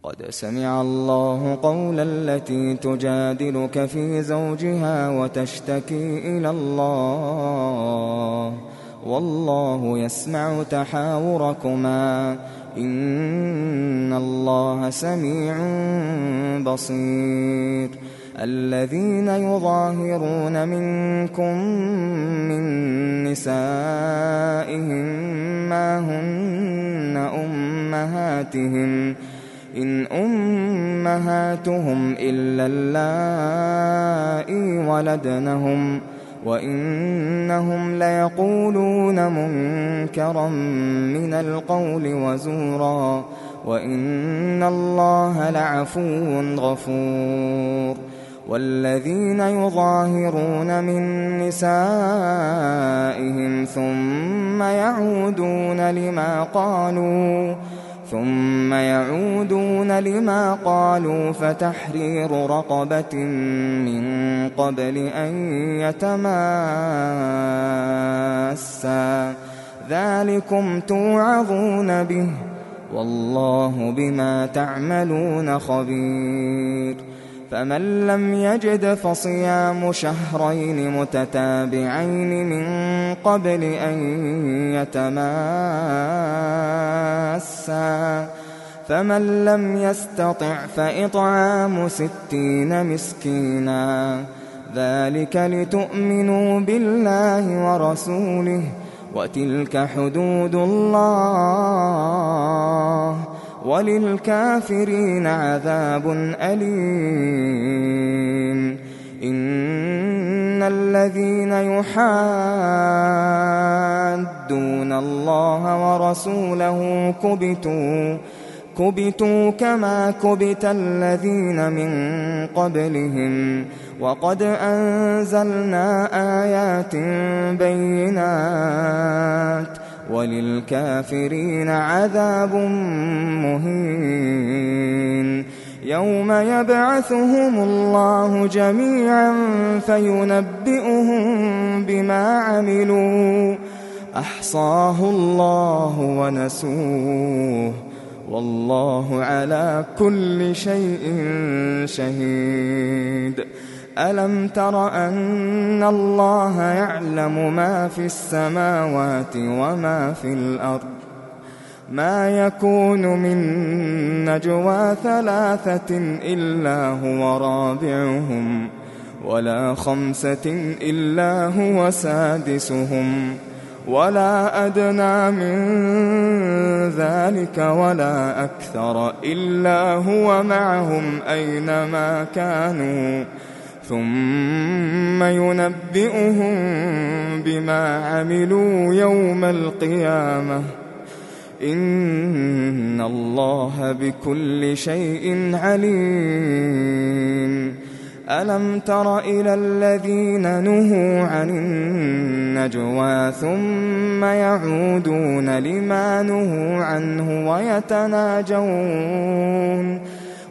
قد سمع الله قول التي تجادلك في زوجها وتشتكي إلى الله والله يسمع تحاوركما إن الله سميع بصير. الذين يظاهرون منكم من نسائهم ما هن أمهاتهم إن أمهاتهم إلا اللائي ولدنهم وإنهم ليقولون منكرا من القول وزورا وإن الله لعفو غفور. والذين يظاهرون من نسائهم ثم يعودون لما قالوا فتحرير رقبة من قبل أن يتماسا ذلكم توعظون به والله بما تعملون خبير. فمن لم يجد فصيام شهرين متتابعين من قبل أن يتماسا فمن لم يستطع فإطعام 60 مسكينا ذلك لتؤمنوا بالله ورسوله وتلك حدود الله وللكافرين عذاب أليم. إن الذين يحادون الله ورسوله كبتوا كما كبت الذين من قبلهم وقد أنزلنا آيات بينات وللكافرين عذاب مهين. يوم يبعثهم الله جميعا فينبئهم بما عملوا أحصاه الله ونسوه والله على كل شيء شهيد. ألم تر أن الله يعلم ما في السماوات وما في الأرض ما يكون من نجوى 3 إلا هو رابعهم ولا 5 إلا هو سادسهم ولا أدنى من ذلك ولا أكثر إلا هو معهم أينما كانوا ثم ينبئهم بما عملوا يوم القيامة إن الله بكل شيء عليم. ألم تر إلى الذين نهوا عن النجوى ثم يعودون لما نهوا عنه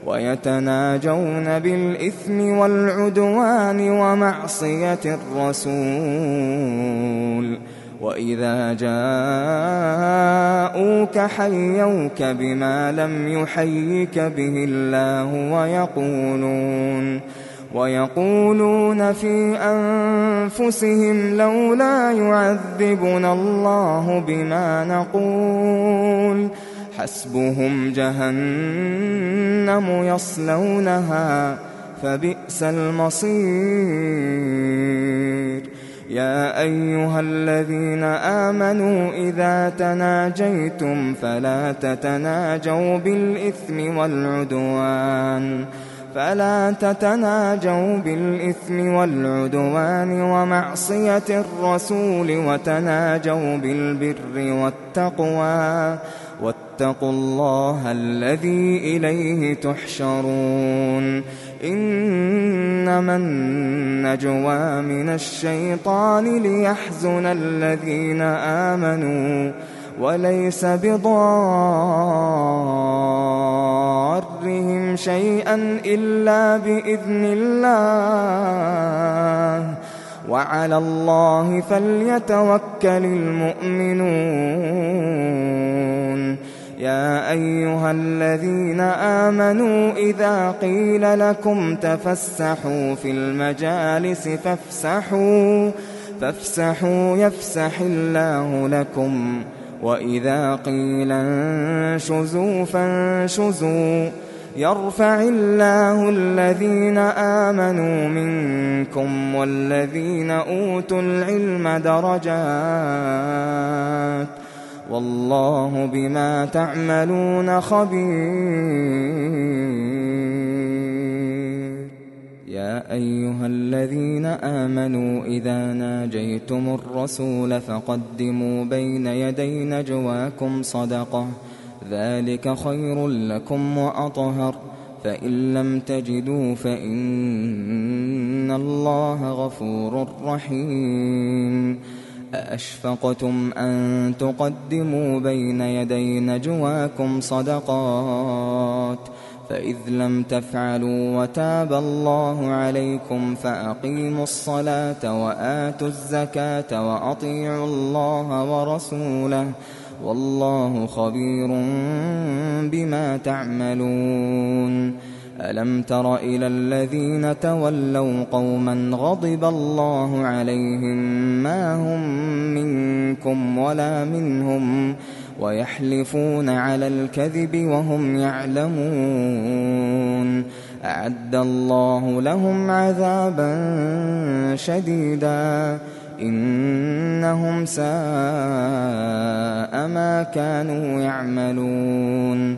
ويتناجون بالإثم والعدوان ومعصية الرسول وإذا جاءوك حيوك بما لم يحيك به الله ويقولون في أنفسهم لولا يعذبنا الله بما نقول حسبهم جهنم يصلونها فبئس المصير. يا أيها الذين آمنوا إذا تناجيتم فلا تتناجوا بالإثم والعدوان ومعصية الرسول وتناجوا بالبر والتقوى واتقوا الله الذي إليه تحشرون. إنما النجوى من الشيطان ليحزن الذين آمنوا وليس بضارهم شيئا إلا بإذن الله وعلى الله فليتوكل المؤمنون. يا أيها الذين آمنوا إذا قيل لكم تفسحوا في المجالس فافسحوا يفسح الله لكم، وإذا قيل انشزوا فانشزوا يرفع الله الذين آمنوا منكم والذين أوتوا العلم درجات، والله بما تعملون خبير. يا أيها الذين آمنوا إذا ناجيتم الرسول فقدموا بين يدي نجواكم صدقة، ذلك خير لكم وأطهر، فإن لم تجدوا فإن الله غفور رحيم. أأشفقتم أن تقدموا بين يدي نجواكم صدقات، فإذ لم تفعلوا وتاب الله عليكم فأقيموا الصلاة وآتوا الزكاة وأطيعوا الله ورسوله، والله خبير بما تعملون. ألم تر إلى الذين تولوا قوما غضب الله عليهم ما هم منكم ولا منهم ويحلفون على الكذب وهم يعلمون، أعد الله لهم عذابا شديدا إنهم ساء ما كانوا يعملون.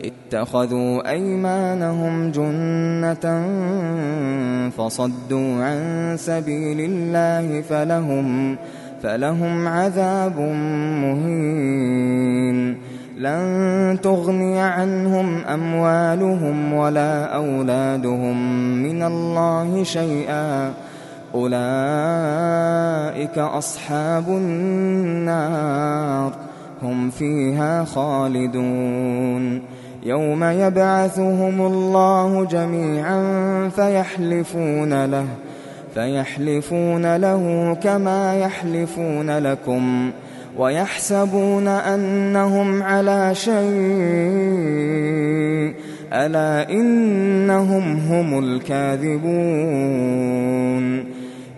اتخذوا أيمانهم جنة فصدوا عن سبيل الله فلهم عذاب مهين. لن تغني عنهم أموالهم ولا أولادهم من الله شيئا، أولئك أصحاب النار هم فيها خالدون. يوم يبعثهم الله جميعا فيحلفون له كما يحلفون لكم ويحسبون أنهم على شيء، ألا إنهم هم الكاذبون.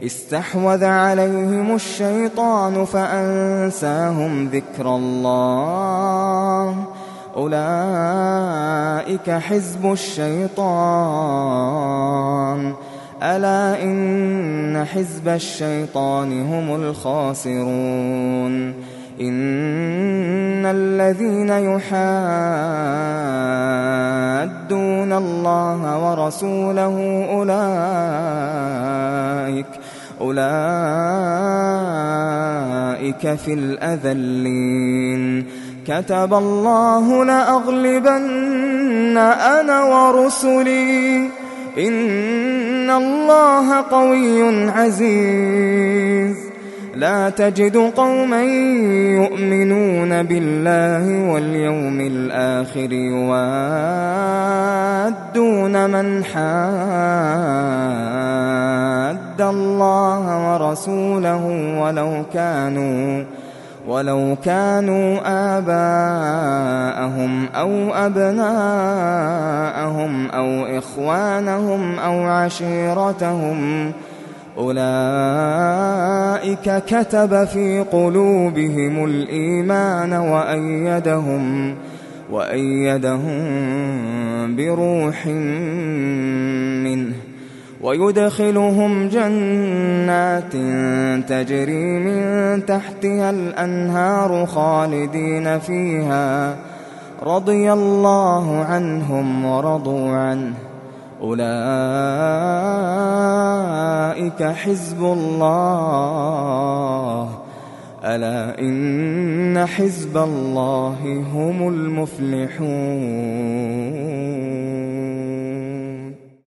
استحوذ عليهم الشيطان فأنساهم ذكر الله، أولئك حزب الشيطان، ألا إن حزب الشيطان هم الخاسرون. إن الذين يحادون الله ورسوله أولئك في الأذلين. كتب الله لأغلبن أنا ورسلي إن الله قوي عزيز. لا تجد قوما يؤمنون بالله واليوم الآخر يوادون من حاد الله ورسوله ولو كانوا آباءهم أو أبناءهم أو إخوانهم أو عشيرتهم، أولئك كتب في قلوبهم الإيمان وأيدهم بروح منه، ويدخلهم جنات تجري من تحتها الأنهار خالدين فيها، رضي الله عنهم ورضوا عنه، أولئك حزب الله، ألا إن حزب الله هم المفلحون.